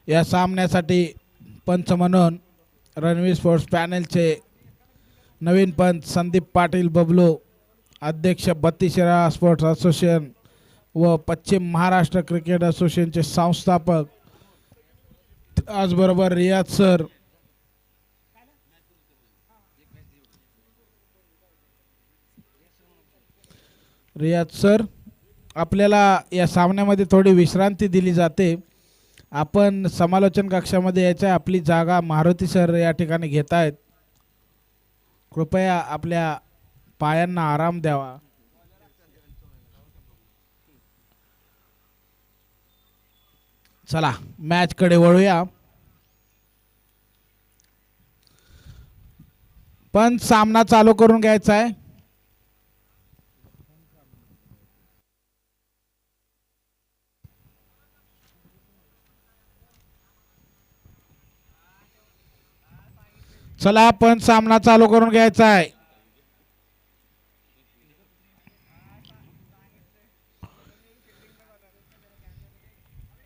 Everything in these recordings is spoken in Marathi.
या सामन्यासाठी पंच म्हणून रणवीर स्पोर्ट्स पॅनलचे नवीन पंच संदीप पाटील बबलू, अध्यक्ष बत्तीशिरा स्पोर्ट्स असोसिएशन व पश्चिम महाराष्ट्र क्रिकेट असोसिएशनचे संस्थापक त्याचबरोबर रियाज सर आपल्याला या सामन्यामध्ये थोडी विश्रांती दिली जाते. आपण समालोचन कक्षामध्ये यायच्या आपली जागा मारुती सर या ठिकाणी घेत आहेत. कृपया आपल्या पायांना आराम द्यावा. चला मॅच कडे वळूया. पण सामना चालू करून घ्यायचा आहे. चला पण सामना चालू करून घ्यायचा आहे.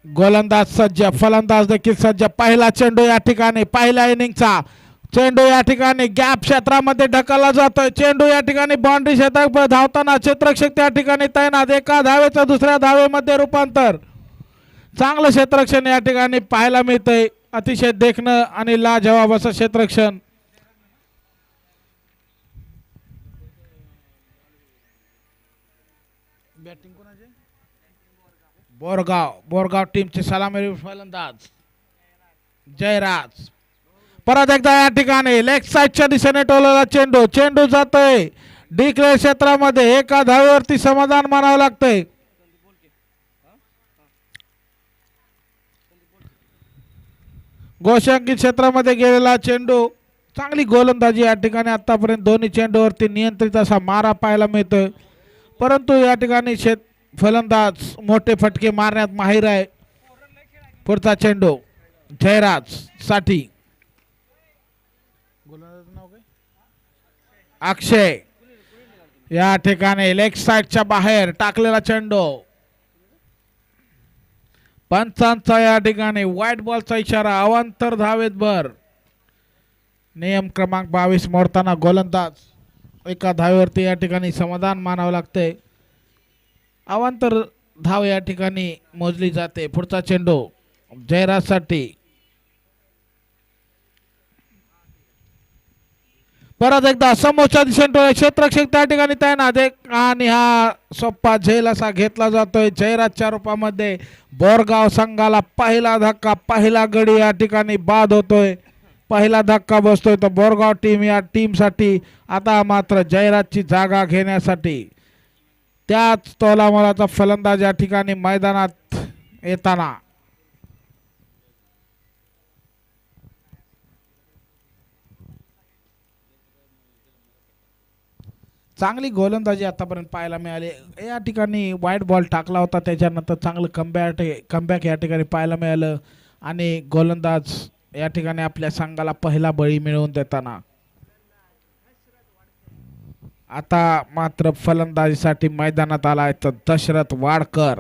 गोलंदाज सज्ज, फलंदाज देखील सज्ज. पहिला चेंडू या ठिकाणी, पहिल्या इनिंगचा चेंडू या ठिकाणी गॅप क्षेत्रामध्ये ढकलला जातोय. चेंडू या ठिकाणी बाउंड्री क्षेत्रात धावताना क्षेत्ररक्षक त्या ठिकाणी तैनात. एका धावेचं दुसऱ्या धावेमध्ये रूपांतर. चांगलं क्षेत्ररक्षण या ठिकाणी पाहायला मिळतंय. अतिशय देखणं आणि लाजवाब असं क्षेत्ररक्षण. बॅटिंग कोणाचे? बोरगाव टीमचे सलामी फलंदाज जयराज. परत एकदा या ठिकाणी लेग साइडच्या दिशेने टोलला चेंडू जातोय डिक्लेअर क्षेत्रामध्ये. एका धावेवरती समाधान मानावं लागतंय. गोशांकित क्षेत्रामध्ये गेलेला चेंडू. चांगली गोलंदाजी या ठिकाणी आतापर्यंत दोन्ही चेंडूवरती नियंत्रित असा मारा पाहायला मिळतोय. परंतु या ठिकाणी फलंदाज मोठे फटके मारण्यात माहिर आहे. पुढचा चेंडू जयराज साठी. अक्षय या ठिकाणी लेग साइडच्या बाहेर टाकलेला चेंडू. पंचांचा या ठिकाणी व्हाईट बॉलचा इशारा. अवांतर धावेत भर. नियम क्रमांक 22 मोडताना गोलंदाज एका धावेवरती या ठिकाणी समाधान मानावं लागतंय. अवांतर धाव या ठिकाणी मोजली जाते. पुढचा चेंडू जयराज साठी. परत एकदा समोरच्या दिशेने क्षेत्ररक्षक त्या ठिकाणी तैनात. आणि हा सोप्पा झेल असा घेतला जातोय जयराजच्या रूपामध्ये. बोरगाव संघाला पहिला धक्का, पहिला गडी या ठिकाणी बाद होतोय. पहिला धक्का बसतोय तर बोरगाव टीम या टीमसाठी आता मात्र जयराजची जागा घेण्यासाठी त्याच तोलामोलाचा फलंदाज या ठिकाणी मैदानात येताना. चांगली गोलंदाजी आतापर्यंत पाहायला मिळाली. या ठिकाणी वाईट बॉल टाकला होता, त्याच्यानंतर चांगलं कमबॅक या ठिकाणी पाहायला मिळालं आणि गोलंदाज या ठिकाणी आपल्या संघाला पहिला बळी मिळवून देताना. आता मात्र फलंदाजीसाठी मैदानात आलाय तर दशरथ वाडकर.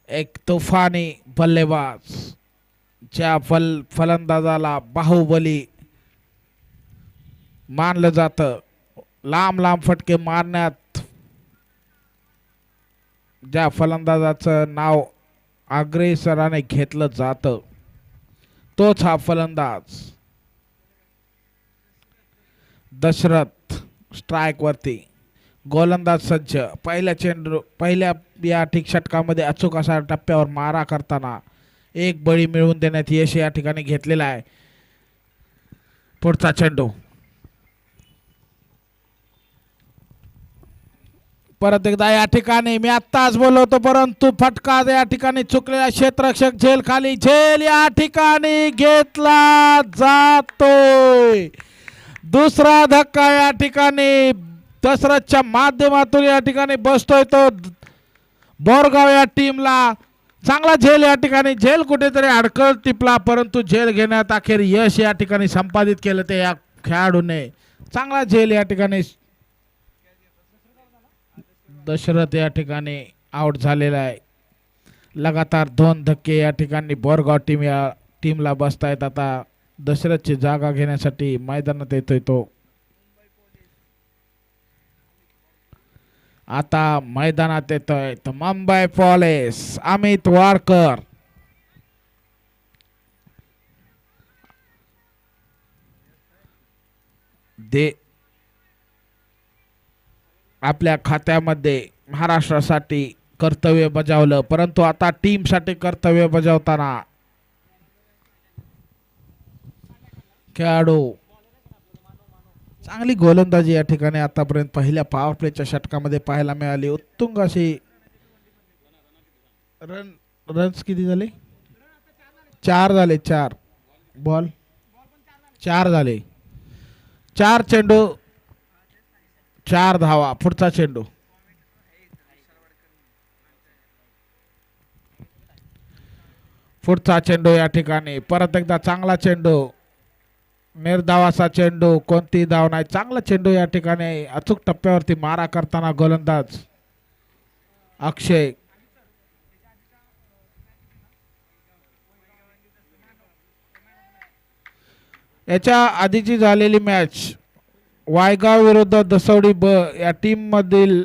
एक तुफानी बल्लेबाज. ज्या फलंदाजाला बाहुबली मानलं जातं. लांब फटके मारण्यात ज्या फलंदाजाचं नाव अग्रेसराने घेतलं जातं तोच हा फलंदाज दशरथ. स्ट्राइक वरती गोलंदाज सज्ज. पहिल्या या षटकामध्ये अचूक अशा टप्प्यावर मारा करताना एक बळी मिळवून देण्यात यश या ठिकाणी घेतलेला आहे. पुढचा चेंडू परत एकदा या ठिकाणी मी आत्ताच बोललो होतो परंतु फटका या ठिकाणी चुकलेला. क्षेत्ररक्षक झेल खाली. झेल या ठिकाणी घेतला जातोय. दुसरा धक्का या ठिकाणी दशरथच्या माध्यमातून या ठिकाणी बसतोय तो बोरगाव या टीमला. चांगला झेल या ठिकाणी. झेल कुठेतरी अडकळ टिपला परंतु झेल घेण्यात अखेर यश या ठिकाणी संपादित केलं ते या खेळाडूने. चांगला झेल या ठिकाणी. दशरथ या ठिकाणी आउट झालेला आहे. लगातार 2 धक्के या ठिकाणी बोरगाव टीमला बसतायत. आता दशरथची जागा घेण्यासाठी मैदानात येतोय तो. आता मैदानात येतोय तो मुंबई पोलीस अमित वाडकर. आपल्या खात्यामध्ये महाराष्ट्रासाठी कर्तव्य बजावलं, परंतु आता टीम साठी कर्तव्य बजावताना खेळाडू चांगली गोलंदाजी या ठिकाणी आतापर्यंत पहिल्या पॉवर प्लेच्या षटकामध्ये पाहायला मिळाली. उत्तुंग अशी रन्स किती झाले? 4 झाले. 4 बॉल 4 झाले. 4 चेंडू 4 धावा. पुढचा चेंडू या ठिकाणी परत एकदा चांगला चेंडू, निर्धावाचा चेंडू, कोणती धाव नाही. चांगला चेंडू या ठिकाणी अचूक टप्प्यावरती मारा करताना गोलंदाज अक्षय. याच्या आधीची झालेली मॅच वायगाव विरुद्ध दसवडी ब या टीम मधील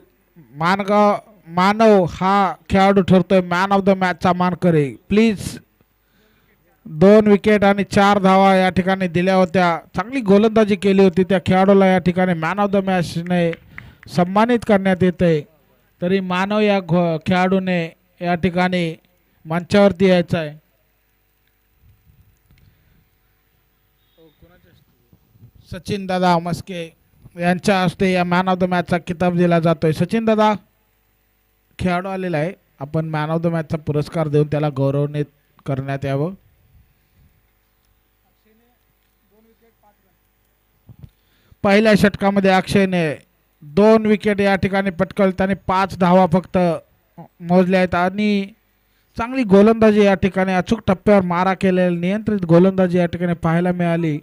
मानव हा खेळाडू ठरतोय मॅन ऑफ द मॅचचा मानकरी. प्लीज 2 विकेट आणि 4 धावा या ठिकाणी दिल्या होत्या. चांगली गोलंदाजी केली होती. त्या खेळाडूला या ठिकाणी मॅन ऑफ द मॅचने सन्मानित करण्यात येते. तरी मानव या खेळाडूने या ठिकाणी मंचावरती यायचं आहे. सचिन दादा मस्के यांच्या हस्ते या मॅन ऑफ द मॅचचा किताब दिला जातोय. सचिन दादा खेळाडू आलेला आहे, आपण मॅन ऑफ द मॅचचा पुरस्कार देऊन त्याला गौरवान्वित करण्यात यावं. पहिल्या षटकामध्ये अक्षयने 2 विकेट या ठिकाणी पटकावली. 5 धावा फक्त मोजल्या आहेत आणि चांगली गोलंदाजी या ठिकाणी अचूक टप्प्यावर मारा केलेली नियंत्रित गोलंदाजी या ठिकाणी पाहायला मिळाली.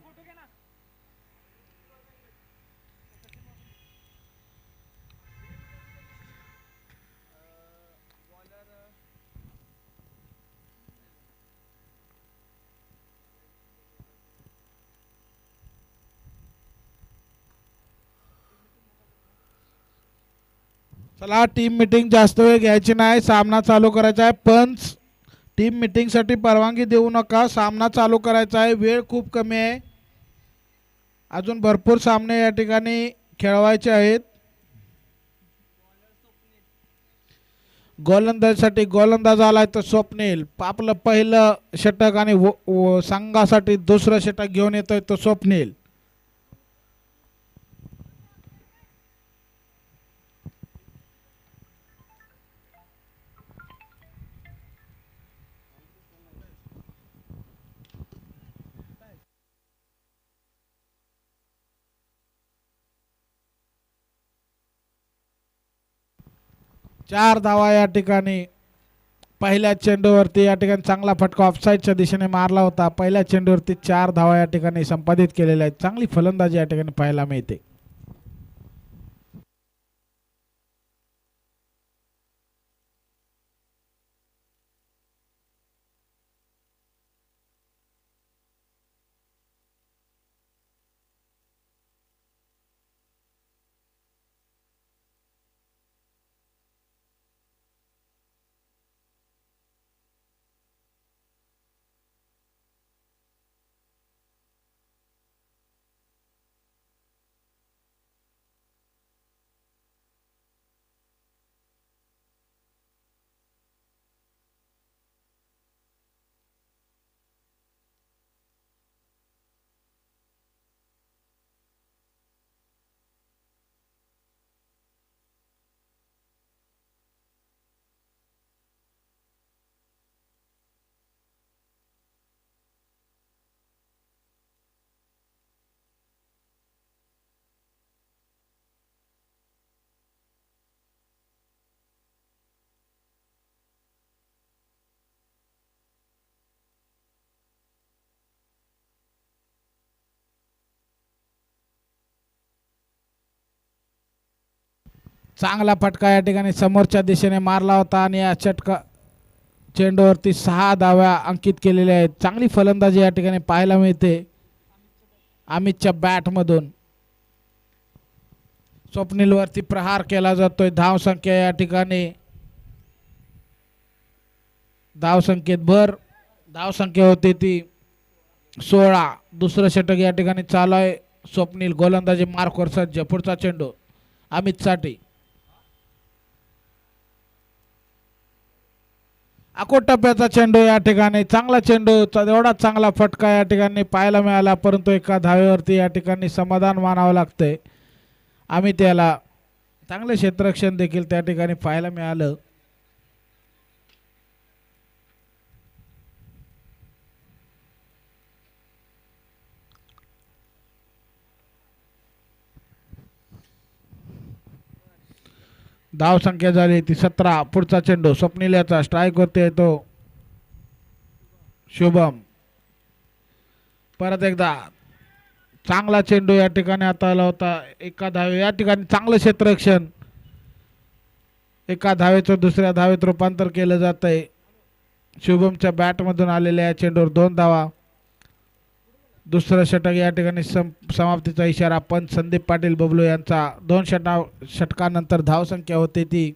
चला टीम मीटिंग जास्त वेळ घ्यायची नाही, सामना चालू करायचा आहे. पंच टीम मीटिंग साठी परवानगी देऊ नका, सामना चालू करायचा आहे. वेळ खूप कमी आहे, अजून भरपूर सामने या ठिकाणी खेळवायचे आहेत. गोलंदाजीसाठी गोलंदाज आलाय तर स्वप्नील. आपलं पहिलं षटक आणि संघासाठी दुसरं षटक घेऊन येतोय तो स्वप्नील. चार धावा या ठिकाणी पहिल्या चेंडूवरती या ठिकाणी चांगला फटका ऑफसाईडच्या दिशेने मारला होता. पहिल्या चेंडूवरती 4 धावा या ठिकाणी संपादित केलेल्या आहेत. चांगली फलंदाजी या ठिकाणी पाहायला मिळते. चांगला फटका या ठिकाणी समोरच्या दिशेने मारला होता आणि या षटका चेंडूवरती 6 धाव्या अंकित केलेल्या आहेत. चांगली फलंदाजी या ठिकाणी पाहायला मिळते अमितच्या बॅटमधून. स्वप्नील वरती प्रहार केला जातोय. धाव संख्या या ठिकाणी धाव संख्येत भर. धाव संख्या होती ती 16. दुसरं षटक या ठिकाणी चालू आहे. स्वप्नील गोलंदाजी मार्कवर सज्ज. पुढचा चेंडू अमित साठी. अकोट टप्प्याचा चेंडू या ठिकाणी. चांगला चेंडू, एवढा चांगला फटका या ठिकाणी पाहायला मिळाला, परंतु एका धावेवरती या ठिकाणी समाधान मानावं लागतंय अमित याला. चांगले क्षेत्ररक्षण देखील त्या ठिकाणी पाहायला मिळालं. धाव संख्या झाली ती 17. पुढचा चेंडू स्वप्नील याचा. स्ट्राईक वरती येतो शुभम. परत एकदा चांगला चेंडू या ठिकाणी आता आला होता. एका धावे या ठिकाणी चांगलं क्षेत्ररक्षण. एका धावेचं दुसऱ्या धावेत रूपांतर केलं जात आहे. शुभमच्या बॅटमधून आलेल्या या चेंडूवर 2 धावा. दुसरं षटक या ठिकाणी समाप्तीचा इशारा पण संदीप पाटील बबलू यांचा. 2 षटकानंतर धाव संख्या होती ती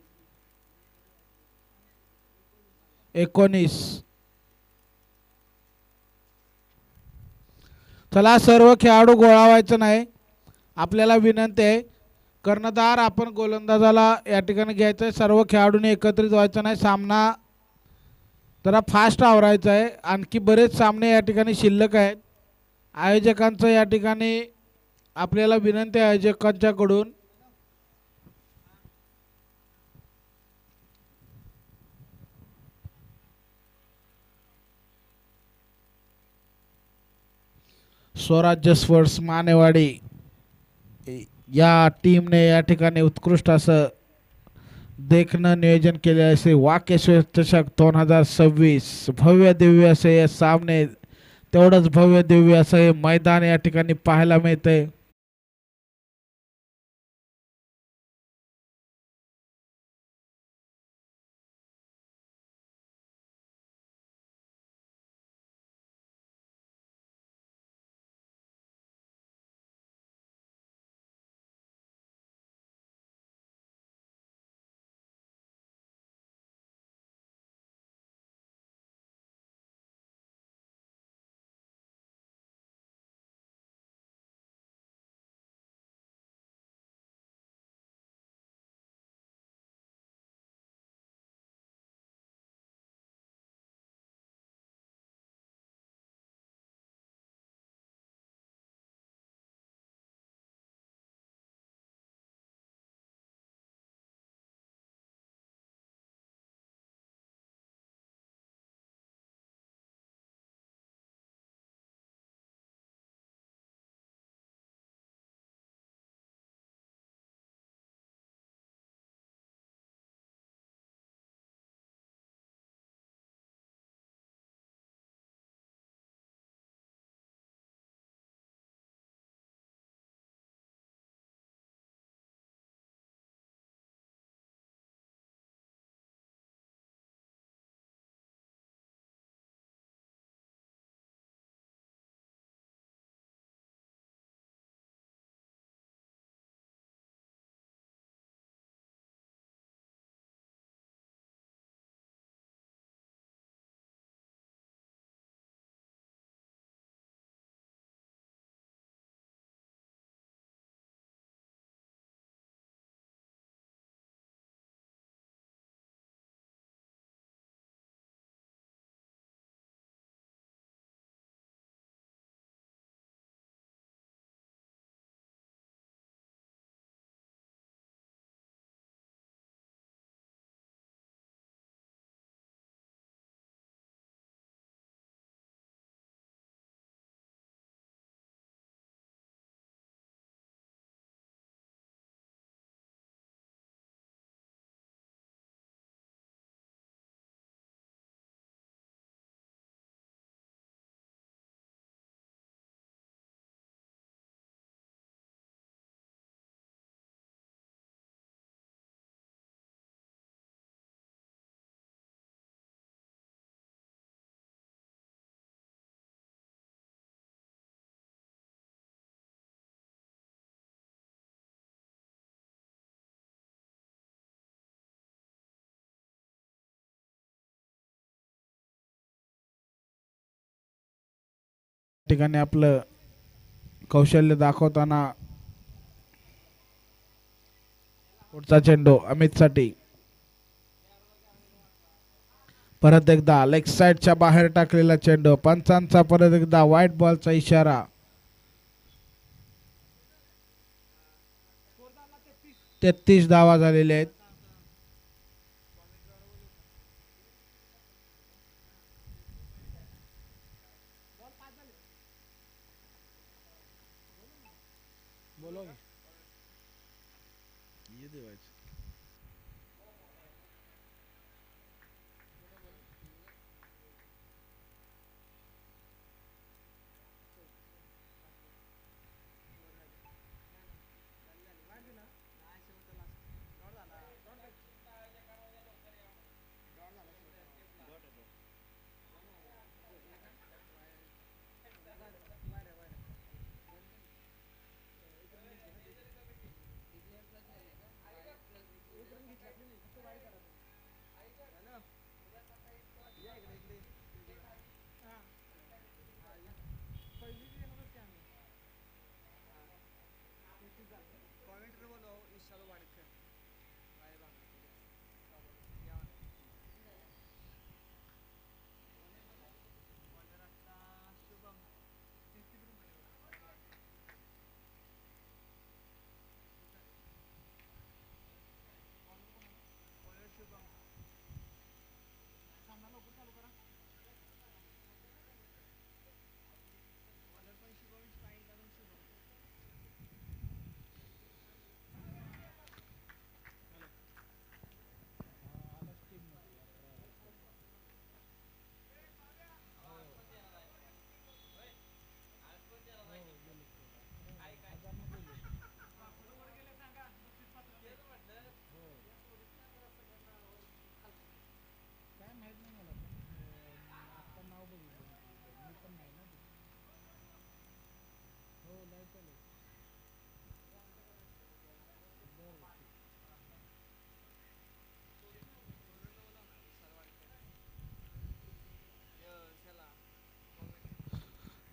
19. चला सर्व खेळाडू गोळावायचं नाही. आपल्याला विनंती आहे, कर्णधार आपण गोलंदाजाला या ठिकाणी घ्यायचं आहे. सर्व खेळाडूंनी एकत्रित व्हायचं नाही. सामना जरा फास्ट आवरायचा आहे. आणखी बरेच सामने या ठिकाणी शिल्लक आहेत. आयोजकांचं या ठिकाणी आपल्याला विनंती आहे आयोजकांच्याकडून स्वराज्य स्पोर्ट्स मानेवाडी या टीमने या ठिकाणी उत्कृष्ट असं देखणं नियोजन केले असे वाकेश्वर चषक 2026 भव्य दिव्य असे हे सामने. तेवढंच भव्य दिव्य असं हे मैदान या ठिकाणी पाहायला मिळतंय. ठिकाणी आपलं कौशल्य दाखवताना पुढचा चेंडू अमितसाठी. परत एकदा लेग साइडच्या बाहेर टाकलेला चेंडू. पंचांचा परत एकदा व्हाईट बॉलचा इशारा. 33 धावा झालेले आहेत.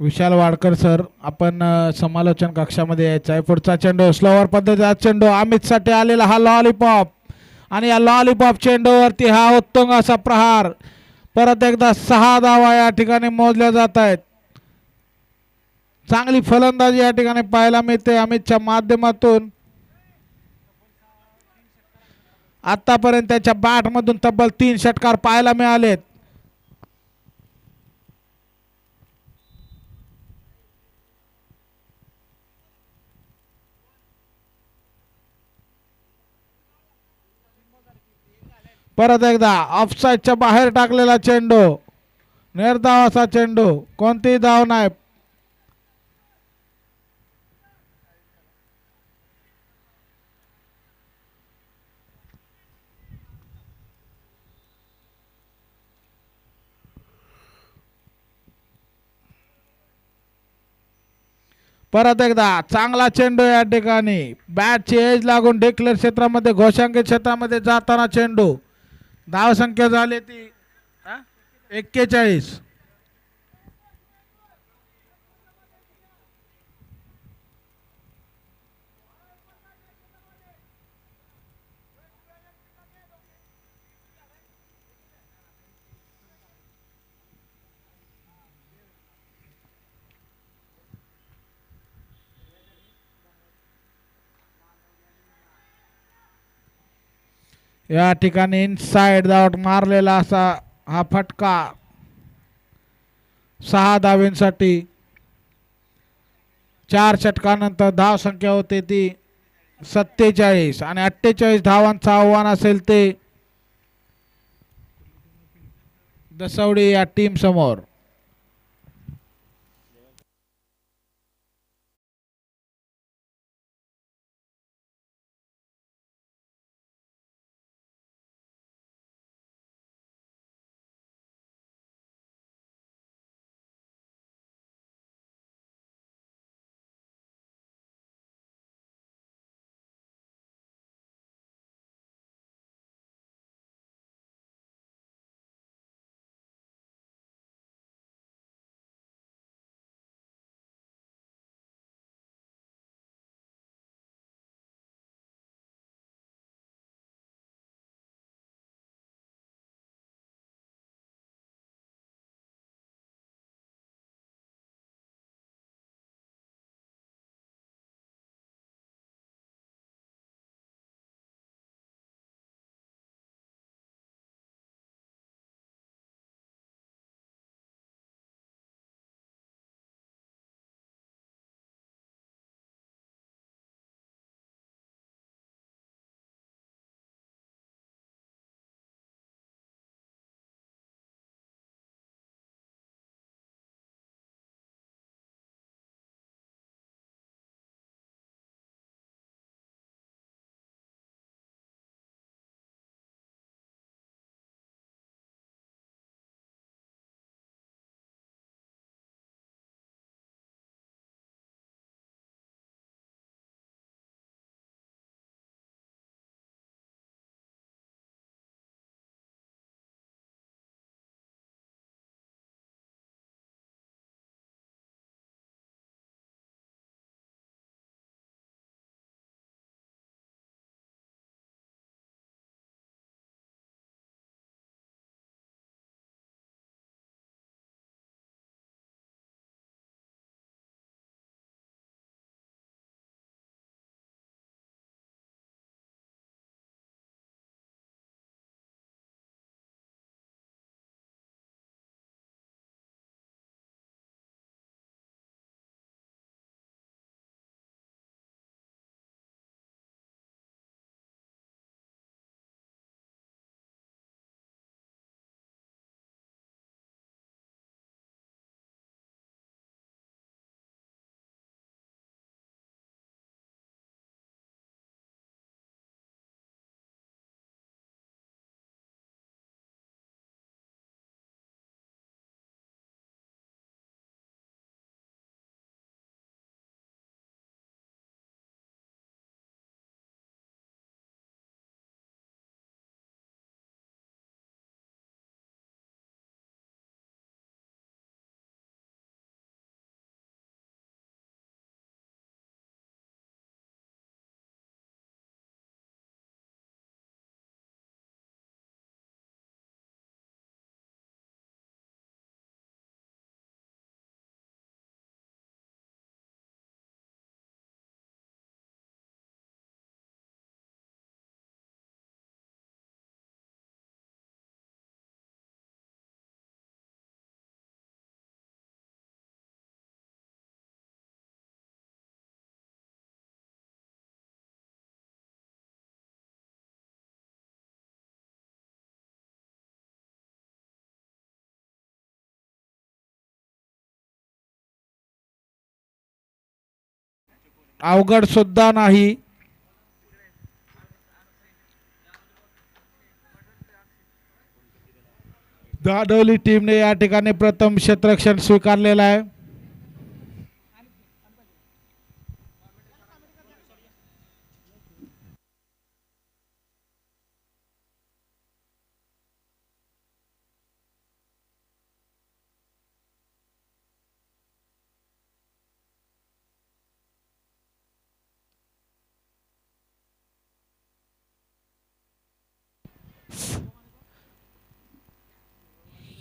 विशाल वाडकर सर, आपण समालोचन कक्षामध्ये यायचं आहे. पुढचा चेंडू स्लोवर पद्धतीचा चेंडू अमितसाठी आलेला हा लॉलीपॉप. आणि या लॉलीपॉप चेंडूवरती हा उत्तुंग असा प्रहार. परत एकदा 6 धावा या ठिकाणी मोजल्या जात आहेत. चांगली फलंदाजी या ठिकाणी पाहायला मिळते अमितच्या माध्यमातून. आतापर्यंत त्याच्या बॅटमधून तब्बल 3 षटकार पाहायला मिळालेत. परत एकदा ऑफसाईडच्या बाहेर टाकलेला चेंडू. निर्धावाचा चेंडू. कोणतीही धाव नाही. परत एकदा चांगला चेंडू या ठिकाणी. बॅटची एज लागून डिक्लेअर क्षेत्रामध्ये घोषांकित क्षेत्रामध्ये जाताना चेंडू. धाव संख्या झाली ती 41. या ठिकाणी इनसाइड आउट मारलेला असा हा फटका 6 धावेंसाठी. 4 षटकानंतर धाव संख्या होते ती 47 आणि 48 धावांचं आव्हान असेल ते दसवडी या टीम समोर. अवघड सुद्धा नाही. दाडोली टीमने या ठिकाणी प्रथम क्षेत्ररक्षण स्वीकारलेलं आहे.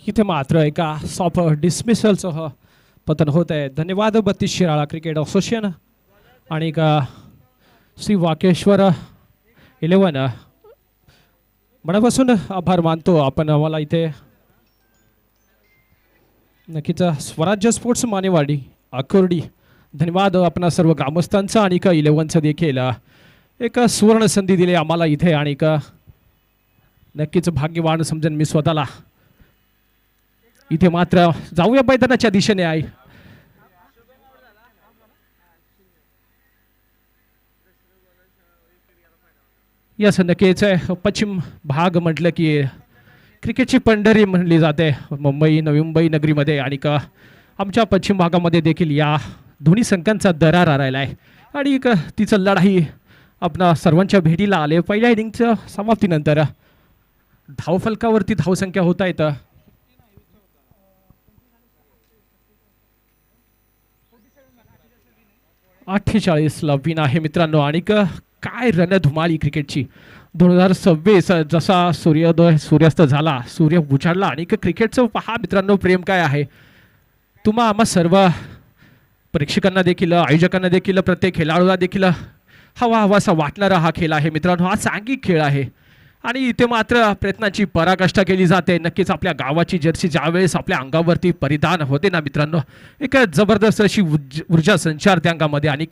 इथे मात्र एका सॉफ्ट डिसमिसलसह पतन होत आहे. धन्यवाद 32 शिराळा क्रिकेट असोसिएशन आणि का श्री वाकेश्वर 11 मनापासून आभार मानतो आपण आम्हाला इथे. नक्कीच स्वराज्य स्पोर्ट्स मानेवाडी आकुर्डी धन्यवाद आपणा सर्व ग्रामस्थांचा आणि का 11चं देखील एक सुवर्ण संधी दिली आम्हाला इथे आणि का नक्कीच भाग्यवान समजेन मी स्वतःला. इथे मात्र जाऊया मैदानाच्या दिशेने आहे. यस नक्कीच पश्चिम भाग म्हटलं की क्रिकेटची पंढरी म्हणली जाते मुंबई नवी मुंबई नगरीमध्ये आणि का आमच्या पश्चिम भागामध्ये देखील या दोन्ही संघांचा दरार राहिला आहे आणि तिचं लढाई आपणा सर्वांच्या भेटीला आले. पहिल्या इनिंगच्या समाप्तीनंतर धावफलकावरती धावसंख्या होत आहेत 48 ला विन आहे मित्रांनो. आणि काय रणधुमाळी क्रिकेटची 2026 जसा सूर्यास्त झाला सूर्य उजाडला आणि क्रिकेटचं पहा मित्रांनो प्रेम काय आहे. तुम्हा आम्हा सर्व प्रेक्षकांना देखील आयोजकांना देखील प्रत्येक खेळाडूला देखील हवा हवासा वाटणारा हा खेळ आहे मित्रांनो. हा सांघिक खेळ आहे आणि इथे मात्र प्रयत्नांची पराकाष्ठा केली जाते. नक्कीच आपल्या गावाची जर्सी ज्यावेळेस आपल्या अंगावरती परिधान होते ना मित्रांनो एक जबरदस्त अशी ऊर्जा संचार त्या अंगामध्ये आणि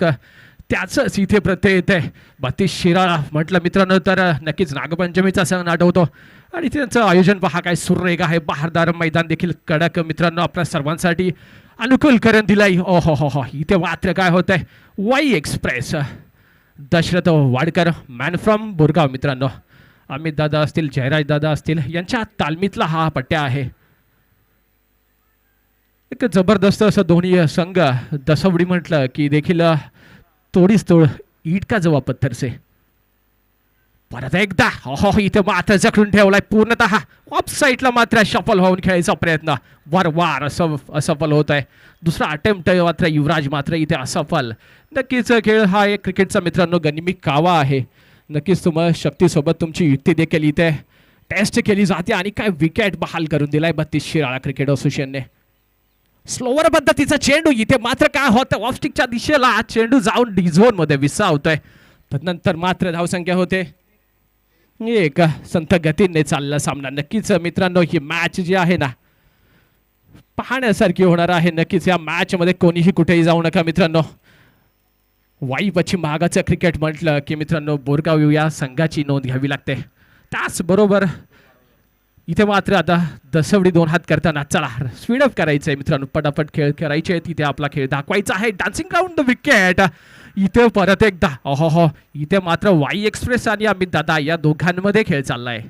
त्याचंच इथे प्रत्यय येते. 32 शिराळा म्हटलं मित्रांनो तर नक्कीच नागपंचमीचा सण आठवतो आणि त्यांचं आयोजन पहा काय सुरेख आहे. बहारदार मैदान देखील कडक मित्रांनो आपल्या सर्वांसाठी अनुकूल करून दिलाय. ओ हो हो हो इथे मात्र काय होत आहे Wai Express Dashrath Wadkar man from Borgaon मित्रांनो अमित दादा असतील जयराज दादा असतील यांच्या तालमीतला हा पट्ट्या आहे. एक जबरदस्त असं दोन्ही संघ दसवडी म्हटलं की देखील तोडीस तोड ईट का जवा पत्थर से. परत एकदा हो इथे मात्र जखडून ठेवलाय पूर्णतः ऑफ साईडला मात्र सफल होऊन खेळायचा प्रयत्न वारंवार असफल होत आहे. दुसरा अटेम्प्ट मात्र युवराज मात्र इथे असफल. नक्कीच खेळ हा एक क्रिकेटचा मित्रांनो गनिमी कावा आहे. नक्कीच तुम्हाला शक्तीसोबत तुमची युक्ती देखील इथे टेस्ट केली जाते आणि काय विकेट बहाल करून दिलाय 32 शिराळा क्रिकेट असोसिएशनने. स्लोवर पद्धतीचा चेंडू इथे मात्र काय होतं ऑफस्टिकच्या दिशेला चेंडू जाऊन डी झोन मध्ये विसावतोय. त्यानंतर मात्र धावसंख्या होते एक संथ गतीने चालला सामना. नक्कीच मित्रांनो ही मॅच जी आहे ना पाहण्यासारखी होणार आहे. नक्कीच या मॅच मध्ये कोणीही कुठेही जाऊ नका मित्रांनो. वाई पश्चिम भागाचं क्रिकेट म्हटलं की मित्रांनो बोरगाव या संघाची नोंद घ्यावी लागते. त्याचबरोबर इथे मात्र आता दसवडी 2 हात करताना चला स्पीड अप करायचं आहे मित्रांनो. पटापट खेळ करायचे आहे. तिथे आपला खेळ दाखवायचा आहे. डान्सिंग राऊंड द विकेट इथे परत एकदा हो इथे मात्र वाई एक्सप्रेस आणि अमित दादा या दोघांमध्ये खेळ चाललाय.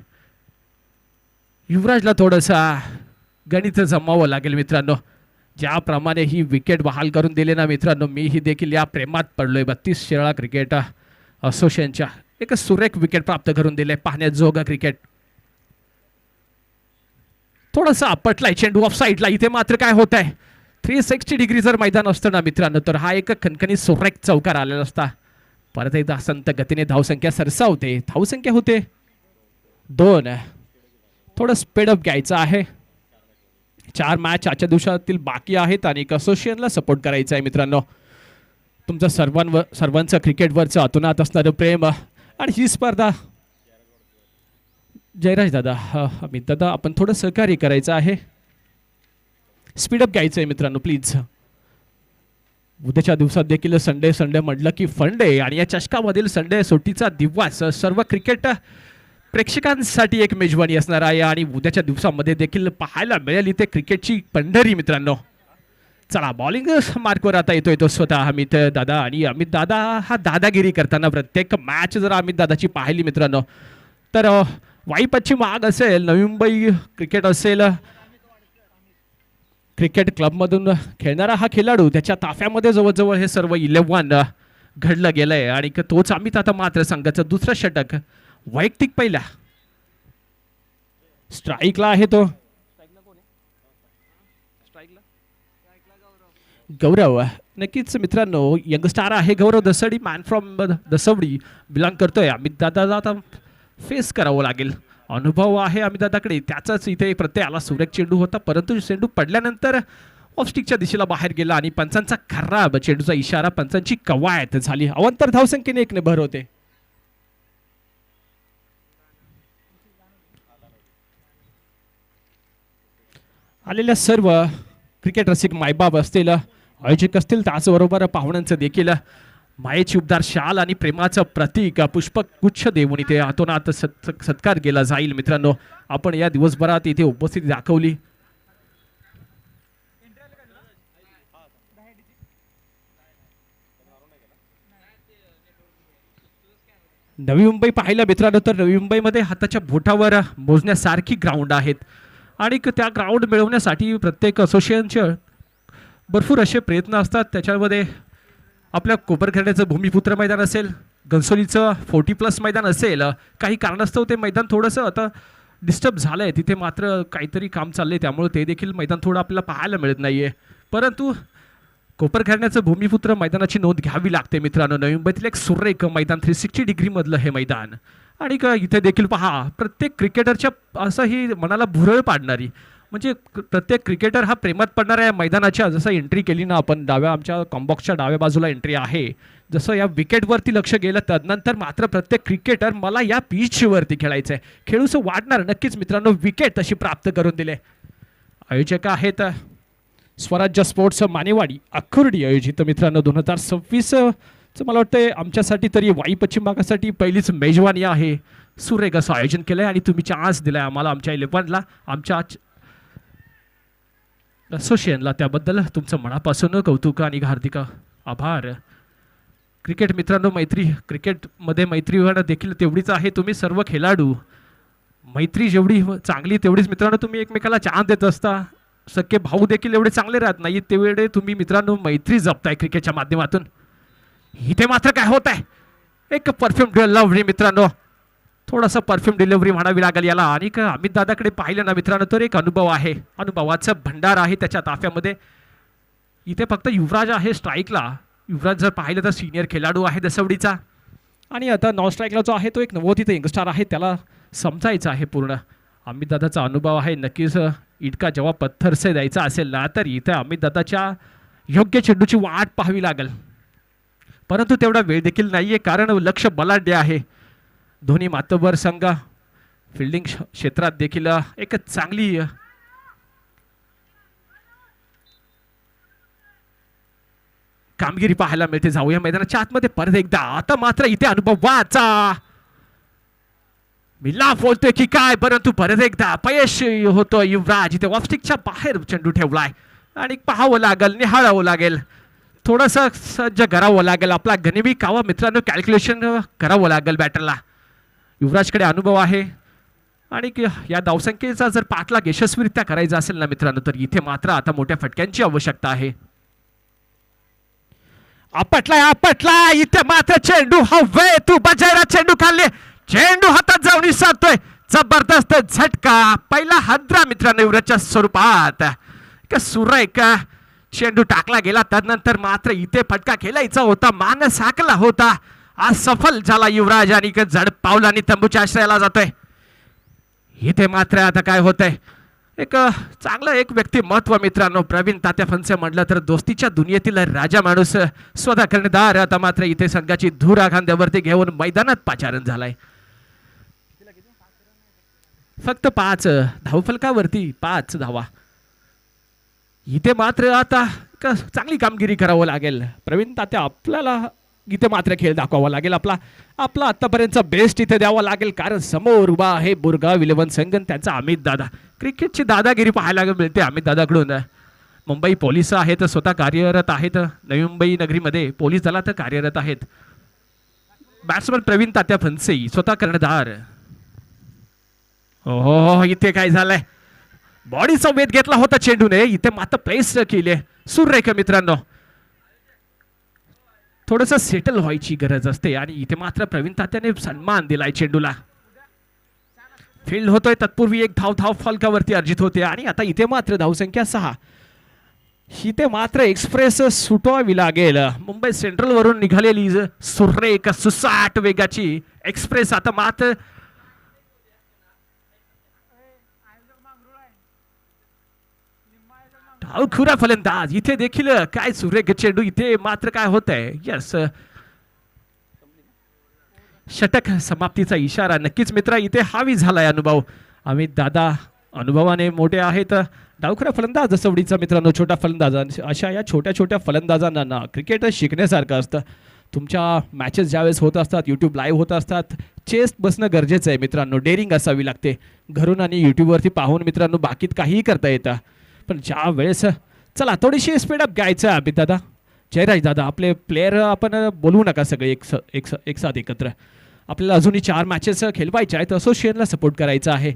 युवराजला थोडंसा गणित जमावं लागेल मित्रांनो. ज्याप्रमाणे ही विकेट बहाल करून दिले ना मित्रांनो मी ही देखील या प्रेमात पडलोय. 32 शिराळा क्रिकेट असोसिएशनच्या एक सुरेख विकेट प्राप्त करून दिले. पाहण्याजोगा क्रिकेट थोडासा आपटलाय चेंडू ऑफ साईडला. इथे मात्र काय होत आहे 360 डिग्री जर मैदान असतं ना मित्रांनो तर हा एक खणखणी सुरेख चौकार आलेला असता. परत एकदा संत गतीने धावसंख्या सरसावते. धावसंख्या होते 2. थोडं स्पीडअप घ्यायचं आहे. 4 मॅच आजच्या दिवसातील बाकी आहेत आणि असोसिएशनला सपोर्ट करायचा आहे मित्रांनो. तुमचं सर्वांचं क्रिकेटवरचं अतोनात असणारं प्रेम आणि ही स्पर्धा जयराज दादा अमित दादा आपण थोडं सहकार्य करायचं आहे. स्पीडअप घ्यायचं आहे मित्रांनो प्लीज. उद्याच्या दिवसात देखील संडे म्हटलं की फंडे आणि या चषकामधील संडे सुट्टीचा दिवस सर्व क्रिकेट प्रेक्षकांसाठी एक मेजवानी असणार आहे आणि उद्याच्या दिवसामध्ये देखील पाहायला मिळेल इथे क्रिकेटची पंढरी मित्रांनो. चला बॉलिंग मार्कवर आता येतोय तो स्वतः अमित दादा. आणि अमित दादा हा दादागिरी करताना प्रत्येक मॅच जर अमित दादाची पाहिली मित्रांनो तर वाई पश्चिम आग असेल, नवी मुंबई क्रिकेट असेल, क्रिकेट क्लबमधून खेळणारा हा खेळाडू त्याच्या ताफ्यामध्ये जवळजवळ हे सर्व 11 घडलं गेलंय. आणि तोच अमित आता मात्र संघाचं दुसरं षटक वैयक्तिक पहिला स्ट्राईकला आहे तो गौरव. नक्कीच मित्रांनो यंगस्टार आहे गौरव दसवडी, मॅन फ्रॉम दसवडी बिलॉंग करतोय. अमित दादाला आता फेस करावं लागेल, अनुभव आहे अमित दादाकडे. त्याचाच इथे प्रत्यय आला, सुरेख चेंडू होता परंतु चेंडू पडल्यानंतर ऑफस्टिकच्या दिशेला बाहेर गेला आणि पंचांचा खराब चेंडूचा इशारा, पंचांची कवायत झाली. अवंतर धावसंख्येने 1 ने भर होते. आलेल्या सर्व क्रिकेट रसिक मायबाप असतील, आयोजक असतील, त्याचबरोबर पाहुण्यांचं देखील मायेची उबदार शाल आणि प्रेमाचं प्रतीक पुष्पक गुच्छ देऊन इथे हातोनात सत्कार केला जाईल. मित्रांनो आपण या दिवसभरात इथे उपस्थिती दाखवली. नवी मुंबई पाहिलं मित्रांनो तर नवी मुंबईमध्ये हाताच्या बोटावर मोजण्यासारखी ग्राउंड आहेत आणि त्या ग्राउंड मिळवण्यासाठी प्रत्येक असोसिएशनचे भरपूर असे प्रयत्न असतात. त्याच्यामध्ये आपल्या कोपरखड्याचं भूमिपुत्र मैदान असेल, घनसोलीचं 40+ मैदान असेल, काही कारणास्तव ते मैदान थोडंसं आता डिस्टर्ब झालं आहे, तिथे मात्र काहीतरी काम चाललंय त्यामुळे ते देखील मैदान थोडं आपल्याला पाहायला मिळत नाहीये. परंतु कोपरखड्याचं भूमिपुत्र मैदानाची नोंद घ्यावी लागते मित्रांनो. नवी मुंबईतील एक सुरेख मैदान 360 डिग्री मधलं हे मैदान. आणि इथे देखील पहा प्रत्येक क्रिकेटरच्या असं ही मनाला भुरळ पाडणारी, म्हणजे प्रत्येक क्रिकेटर हा प्रेमात पडणाऱ्या मैदानाच्या जसं एंट्री केली ना आपण, आमच्या कॉम्बॉक्सच्या डाव्या बाजूला एंट्री आहे, जसं या विकेटवरती लक्ष गेलं त्यानंतर मात्र प्रत्येक क्रिकेटर मला या पिचवरती खेळायचं आहे, खेळूसं वाटणार. नक्कीच मित्रांनो विकेट तशी प्राप्त करून दिले. आयोजक आहेत स्वराज्य स्पोर्ट्स मानेवाडी अखुर्डी आयोजित मित्रांनो 2026 मला वाटतं आमच्यासाठी तरी वाई पश्चिम भागासाठी पहिलीच मेजवानी आहे. सुरेख असं आयोजन केलंय आणि तुम्ही चान्स दिलाय आम्हाला आमच्या 11ला, आमच्या असोसिएशनला, त्याबद्दल तुमचं मनापासून कौतुक आणि हार्दिक आभार. क्रिकेट मित्रांनो मैत्री, क्रिकेटमध्ये मैत्री देखील तेवढीच आहे. तुम्ही सर्व खेळाडू मैत्री जेवढी चांगली तेवढीच मित्रांनो तुम्ही एकमेकाला चान्स देत असता. सख्खे भाऊ देखील एवढे चांगले राहत नाही तेवढे तुम्ही मित्रांनो मैत्री जपताय क्रिकेटच्या माध्यमातून. इथे मात्र काय होत आहे, एक परफ्यूम डिलिव्हरी मित्रांनो, थोडासा परफ्यूम डिलिव्हरी म्हणावी लागेल याला. आणि अमित दादाकडे पाहिलं ना मित्रांनो तर एक अनुभव आहे, अनुभवाचा भंडार आहे त्याच्या ताफ्यामध्ये. इथे फक्त युवराज आहे स्ट्राईकला. युवराज जर पाहिलं तर सिनियर खेळाडू आहे दसवडीचा, आणि आता नॉन स्ट्राईकला जो आहे तो एक नवोदित यंगस्टार आहे, त्याला समजायचं आहे पूर्ण. अमित दादाचा अनुभव आहे. नक्कीच इटका जेव्हा पत्थर से द्यायचा असेल ना तर इथे अमित दादाच्या योग्य चेंडूची वाट पाहावी लागेल. परंतु तेवढा वेळ देखील नाहीये कारण लक्ष बलाढ्य आहे. दोन्ही मातबर संघ फिल्डिंग क्षेत्रात देखील एक चांगली कामगिरी पाहायला मिळते. जाऊया मैदानाच्या आतमध्ये परत एकदा. आता मात्र इथे अनुभवाचा मिलाफ बोलतोय की काय, परंतु परत एकदा अपयश होतो. युवराज इथे ऑफस्टिकच्या बाहेर चेंडू ठेवलाय आणि पाहावं लागेल, निहाळावं लागेल, थोडंसं सज्ज करावं लागेल. आपला गनिमी कावा मित्रांनो कॅल्क्युलेशन करावं लागेल बॅटरला. युवराजकडे अनुभव आहे आणि या धावसंख्येचा जर पाठलाग यशस्वीरित्या करायचा असेल ना मित्रांनो तर इथे मात्र आता मोठ्या फटक्यांची आवश्यकता आहे. आपटला इथे मात्र चेंडू हवे, तू बजायला चेंडू खाल्ले, चेंडू हातात जाऊन विसरतोय. जबरदस्त झटका, पहिला हद्रा मित्रांनो युवराजच्या स्वरूपात. सुरेख चेंडू टाकला गेला, त्यानंतर मात्र इथे फटका खेळायचा होता, मान साकला होता. आज सफल झाला युवराज आणि जड पावलांनी तंबूच्या आश्रयाला जातोय. इथे मात्र आता काय होतंय, एक चांगलं एक व्यक्तिमत्व मित्रांनो, प्रवीण तात्या फणसे म्हटलं तर दोस्तीच्या दुनियेतील राजा माणूस, स्वतः कर्णधार आता मात्र इथे संघाची धुरा खांद्यावरती घेऊन मैदानात पाचारण झालाय. फक्त 5 धावफलकावरती 5 धावा. इथे मात्र आता चांगली कामगिरी करावं लागेल. प्रवीण तात्या आपल्याला इथे मात्र खेळ दाखवावा लागेल, आपला आतापर्यंतचा बेस्ट इथे द्यावा लागेल, कारण समोर उभा आहे बुरगाव 11 संघ, त्यांचा अमित दादा. क्रिकेटची दादागिरी पाहायला मिळते अमित दादाकडून. मुंबई पोलीस आहेत स्वतः कार्यरत आहेत, नवी मुंबई नगरीमध्ये पोलीस दलात कार्यरत आहेत. बॅट्समन प्रवीण तात्या फणसे स्वतः कर्णधार. हो इथे काय झालंय, बॉडीचा वेध घेतला होता चेंडूने, इथे मात्र प्रेस केले. सुरेख मित्रांनो, थोडस सेटल व्हायची गरज असते आणि इथे मात्र प्रवीण तात्याने सन्मान दिलाय चेंडूला. फील्ड होतोय तत्पूर्वी एक धाव फलकावरती अर्जित होते आणि आता इथे मात्र धावसंख्या 6. इथे मात्र एक्सप्रेस सुटवावी लागेल. मुंबई सेंट्रल वरून निघालेली सुरेख सुसाट वेगाची एक्सप्रेस आता मात्र खुरा फलंदाज. इथे देखील काय सुरेख चेंडू, इथे मात्र काय होत आहे. यस, षटक समाप्तीचा इशारा. नक्कीच मित्र इथे हावी झालाय अनुभव. अमित दादा अनुभवाने मोठे आहेत. डावखुरा फलंदाज दसवडीचा मित्रांनो, छोटा फलंदाज. अशा या छोट्या छोट्या फलंदाजांना क्रिकेट शिकण्यासारखं असतं. तुमच्या मॅचेस ज्यावेळेस होत असतात, यूट्यूब लाईव्ह होत असतात, चेस्ट बसणं गरजेचं आहे मित्रांनो. डेअरिंग असावी लागते. घरून आणि यूट्यूबवरती पाहून मित्रांनो बाकीत काहीही करता येतं, पण ज्या वेळेस चला थोडीशी स्पीडअप घ्यायचं. अमित दादा, जयराज दादा, आपले प्लेयर आपण बोलवू नका सगळे एक साथ एकत्र. आपल्याला अजूनही 4 मॅचेस खेळवायच्या आहेत. असोसिएशनला सपोर्ट करायचा आहे.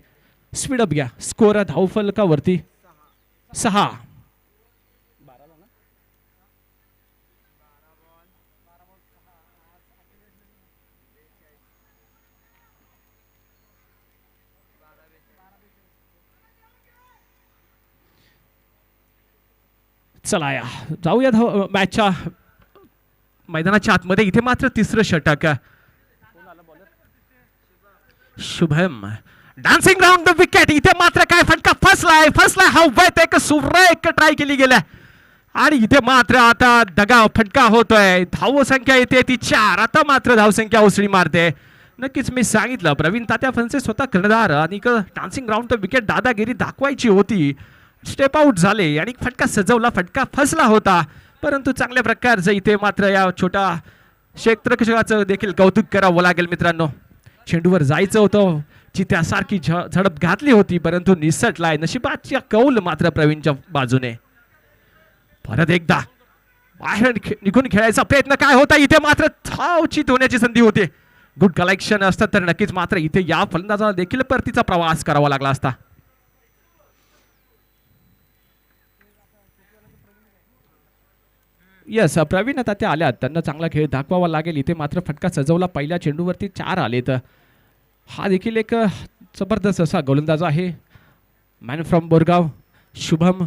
स्पीडअप घ्या. स्कोर धावफलकावरती 6. चला या जाऊया मॅचच्या मैदानाच्या आतमध्ये. इथे मात्र तिसरं षटक. Shubham dancing round the wicket. इथे मात्र काय फटका फसलाय हवेत एक सुरेख ट्राय केली गेल्या आणि इथे मात्र आता दगा फटका होतोय. धावसंख्या येते ती 4. आता मात्र धावसंख्या उसळी मारते. नक्कीच मी सांगितलं, प्रवीण तात्या फणसे स्वतः कर्णधार आणि डान्सिंग राऊंड द विकेट दादागिरी दाखवायची होती. स्टेप आउट झाले आणि फटका सजवला, फटका फसला होता, परंतु चांगल्या प्रकारचं इथे मात्र या छोटा क्षेत्ररक्षकाचं देखील कौतुक करावं लागेल मित्रांनो. चेंडूवर जायचं होतं, चित्यासारखी झडप घातली होती, परंतु निसटलाय. नशिबाच्या कौल मात्र प्रवीणच्या बाजूने. परत एकदा बाहेर निघून खेळायचा प्रयत्न काय होता. इथे मात्र धावचित होण्याची संधी होती. गुड कलेक्शन असतं तर नक्कीच मात्र इथे या फलंदाजाला देखील परतीचा प्रवास करावा लागला असता. यस, प्रवीण आता ते आल्यात, त्यांना चांगला खेळ दाखवावा लागेल. इथे मात्र फटका सजवला. पहिल्या चेंडूवरती 4 आले. तर हा देखील एक जबरदस्त असा गोलंदाज आहे. Man from Borgaon Shubham.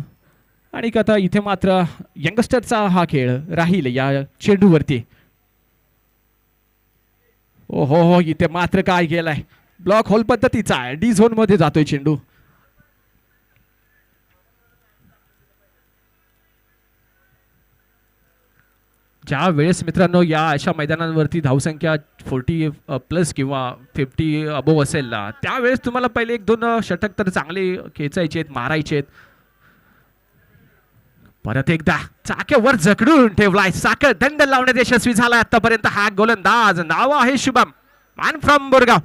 आणि आता इथे मात्र यंगस्टरचा हा खेळ राहील या चेंडूवरती. हो इथे मात्र काय केलाय, ब्लॉक होल पद्धतीचा आहे. डी झोन मध्ये जातोय चेंडू. ज्या वेळेस मित्रांनो या अशा मैदानांवरती धावसंख्या 40+ किंवा 50 अबोव असेल ना, त्यावेळेस तुम्हाला पहिले 1-2 षटक तर चांगले खेचायचे आहेत, मारायचे आहेत. परत एकदा चाक्यावर जकडून ठेवलाय. साखर दंड लावण्यात यशस्वी झालाय आतापर्यंत हा गोलंदाज. नाव आहे शुभम, मॅन फ्रॉम बोरगाव.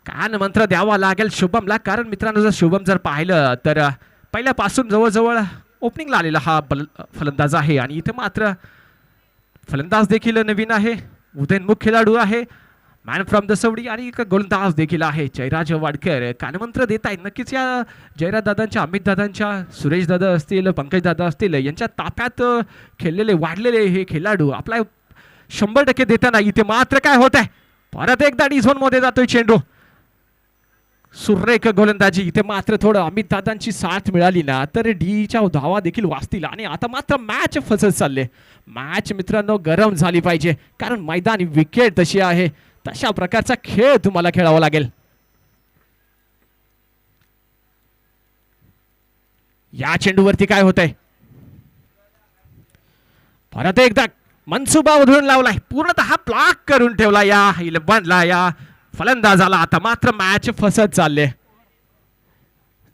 कान मंत्र द्यावा लागेल शुभमला, कारण मित्रांनो जर शुभम जर पाहिलं तर पहिल्यापासून जवळजवळ ओपनिंगला आलेला हा फलंदाज आहे. आणि इथे मात्र फलंदाज देखील नवीन आहे, उदयनमुख खेळाडू आहे, मॅन फ्रॉम दसवडी आणि एक गोलंदाज देखील आहे जयराज वाडकर. कानमंत्र देत आहेत. नक्कीच या जयराज दादांच्या, अमित दादांच्या, सुरेश दादा असतील, पंकज दादा असतील, यांच्या ताफ्यात खेळलेले वाढलेले हे खेळाडू आपला 100% देताना इथे मात्र काय होत आहे. परत एकदा डी झोन मध्ये जातोय चेंडू. सुरेख गोलंदाजी. इथे मात्र थोडं अमित दादांची साथ मिळाली ना तर डीच्या धावा देखील वाचतील. आणि आता मात्र मॅच फसत चालले. मॅच मित्रांनो गरम झाली पाहिजे, कारण मैदानी विकेट तशी आहे. तशा प्रकारचा खेळ तुम्हाला खेळावा लागेल. या चेंडूवरती काय होतंय. परत एकदा मनसुबा उधळून लावलाय, पूर्णतः ब्लॉक करून ठेवला या इलेव्हनला, या फलंदाजाला. आता मात्र मॅच फसत चालले.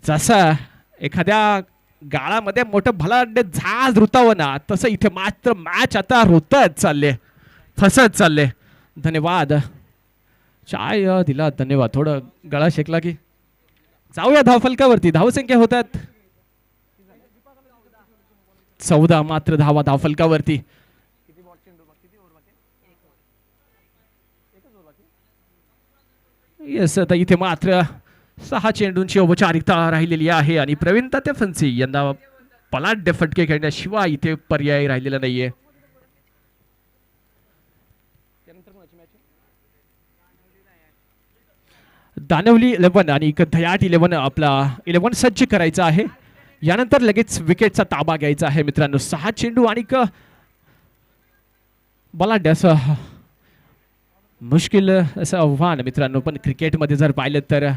जसं एखाद्या गाळामध्ये मोठं भलाडे जहाज रुतावं ना, तसं इथे मात्र मॅच आता रुतत चालले, फसत चालले. धन्यवाद, चाय दिला, धन्यवाद. थोडं गळा शेकला की जाऊया धावफलकावरती. धावसंख्या होतात 14 मात्र धावा धावफलकावरती. येस, आता इथे मात्र 6 चेंडूंची औपचारिकता राहिलेली आहे आणि प्रवीण तात्या फन्सी यांना पलाढ्य फटके खेळण्याशिवाय इथे पर्याय राहिलेला नाहीये. दानवली 11 आणि धयाट 11 आपला 11 सज्ज करायचा आहे. यानंतर लगेच विकेटचा ताबा घ्यायचा आहे मित्रांनो. 6 चेंडू आणि बलाढ्य असं मुश्किल असं आव्हान मित्रांनो. पण क्रिकेटमध्ये जर पाहिलं तर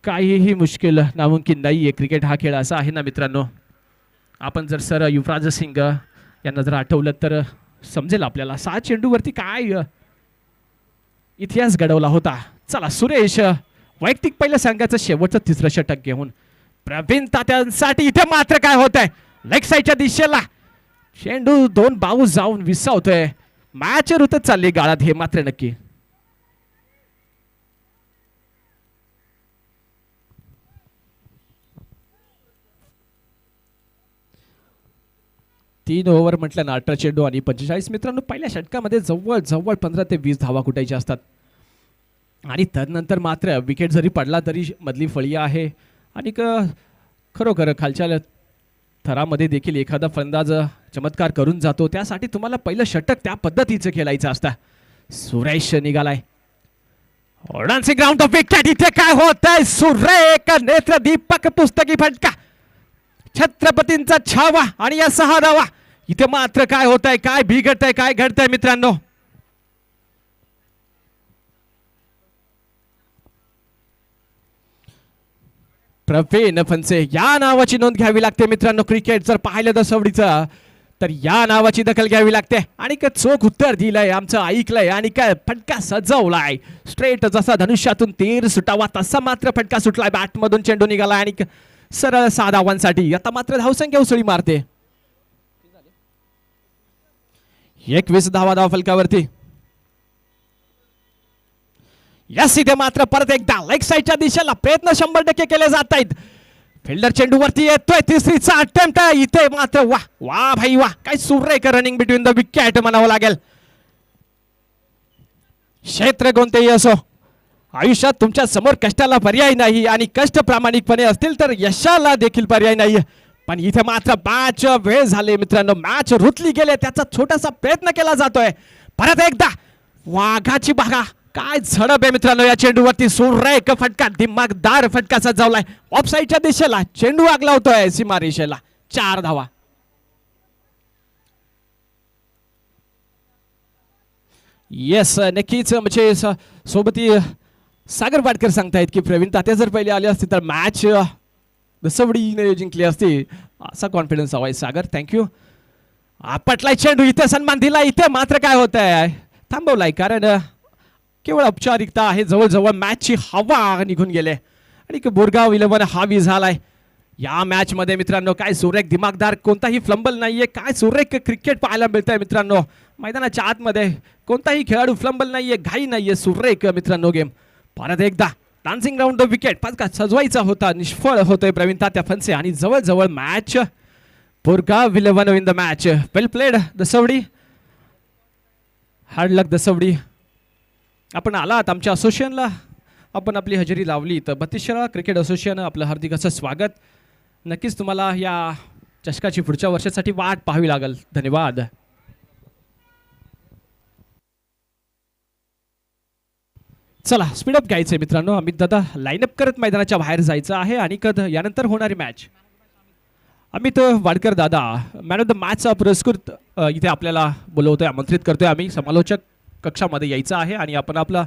काहीही मुश्किल नामुमकिन नाही आहे. क्रिकेट हा खेळ असा आहे ना मित्रांनो. आपण जर सर युवराज सिंग यांना जर आठवलं तर समजेल आपल्याला 6 चेंडूवरती काय इतिहास घडवला होता. चला सुरेश वैयक्तिक पहिल्या संघाचं शेवटचं 3रं षटक घेऊन प्रवीण तात्यांसाठी इथे मात्र काय होत आहे. लेग साईडच्या दिशेला चेंडू 2 बाऊस जाऊन विसावतोय. मॅच रुतत चालली गाळात हे मात्र नक्की. तीन ओव्हर म्हटलं ना 18 चेंडू आणि 45. मित्रांनो पहिल्या षटकामध्ये जवळ जवळ 15 ते 20 धावा कुटायच्या असतात आणि त्यानंतर मात्र विकेट जरी पडला तरी मधली फळी आहे आणि खरोखर खालच्या थरामध्ये देखील एखादा फलंदाज चमत्कार करून जातो. त्यासाठी तुम्हाला पहिलं षटक त्या पद्धतीचं खेळायचं असतं. सुरेश निघालाय. Dancing ground off wicket. इथे काय होत आहे. सुरेख नेत्र दीपक पुस्तकी फटका. छत्रपतींचा छावा आणि या 6 धावा. इथे मात्र काय होत आहे, काय बिघडत आहे, काय घडतंय मित्रांनो. प्रवीण फन्से या नावाची नोंद घ्यावी लागते मित्रांनो. क्रिकेट जर पाहिलं दसवडीचं तर या नावाची दखल घ्यावी लागते. आणि चोख उत्तर दिलंय, आमचं ऐकलंय आणि काय फटका सजवलाय. स्ट्रेट जसा धनुष्यातून तीर सुटावा तसा मात्र फटका सुटलाय. बॅटमधून चेंडू निघालाय आणि सरळ 6 धावांसाठी. आता मात्र धावसंख्या उसळी मारते. 21 धावा धावफलकावरती. यस, इथे मात्र परत एकदा लेग साईडच्या दिशेला प्रयत्न 100% केले जात आहेत. फिल्डर चेंडूवरती येतोय. 3रीचा अटेम्प्ट आहे. इथे मात्र वा वा भाई वा, काय सुरेख रनिंग बिटवीन द विकेट म्हणावं लागेल. क्षेत्र कोणतेही असो, आयुष्यात तुमच्या समोर कष्टाला पर्याय नाही आणि कष्ट प्रामाणिकपणे असतील तर यशाला देखील पर्याय नाही. पण इथे मात्र मॅच वेळ झाले मित्रांनो. मॅच रुतली गेले. त्याचा छोटासा प्रयत्न केला जातोय. परत एकदा वाघाची बागा. काय झडप आहे मित्रांनो या चेंडूवरती. सुरेख फटका, दिमागदार फटका सजवलाय. ऑफसाईडच्या दिशेला चेंडू आग लावतोय सीमारेषेला. 4 धावा. येस, नक्कीच म्हणजे सोबती सागर वाडकर सांगतायत की प्रवीण तात्या जर पहिले आले असते तर मॅच दसवडीने जिंकली असती. असा कॉन्फिडन्स हवाय सागर. थँक्यू. आपटलाय चेंडू. इथे सन्मान दिला. इथे मात्र काय होत आहे, थांबवलाय कारण केवळ औपचारिकता आहे. जवळजवळ मॅचची हवा निघून गेले आणि बोरगाव 11 हावी झालाय या मॅच मध्ये मित्रांनो. काय सुरेख दिमागदार, कोणताही फ्लंबल नाहीये. काय सुरेख क्रिकेट पाहायला मिळतंय मित्रांनो. मैदानाच्या आतमध्ये कोणताही खेळाडू फ्लंबल नाहीये, घाई नाहीये. सुरेख मित्रांनो गेम. परत एकदा डान्सिंग ग्राउंड विकेट. फटका सजवायचा होता, निष्फळ होतोय प्रवीण तात्या फन्से आणि जवळजवळ match Borgaon 11 in the match. Well played Daswadi. Hard luck Daswadi. आपण आलात आमच्या असोसिएशनला, आपण आपली हजेरी लावली तर 32 क्रिकेट असोसिएशन आपलं हार्दिक असं स्वागत. नक्कीच तुम्हाला या चषकाची पुढच्या वर्षासाठी वाट पाहावी लागेल. धन्यवाद. चला स्पीडअप घ्यायचंय मित्रांनो. अमित दादा लाईनअप करत मैदानाच्या बाहेर जायचं आहे आणि यानंतर होणारी मॅच. अमित वाडकर दादा मॅन ऑफ द मॅचचा पुरस्कृत इथे आपल्याला बोलवतोय, आमंत्रित करतोय आम्ही. समालोचक कक्षामध्ये यायचं आहे आणि आपण आपला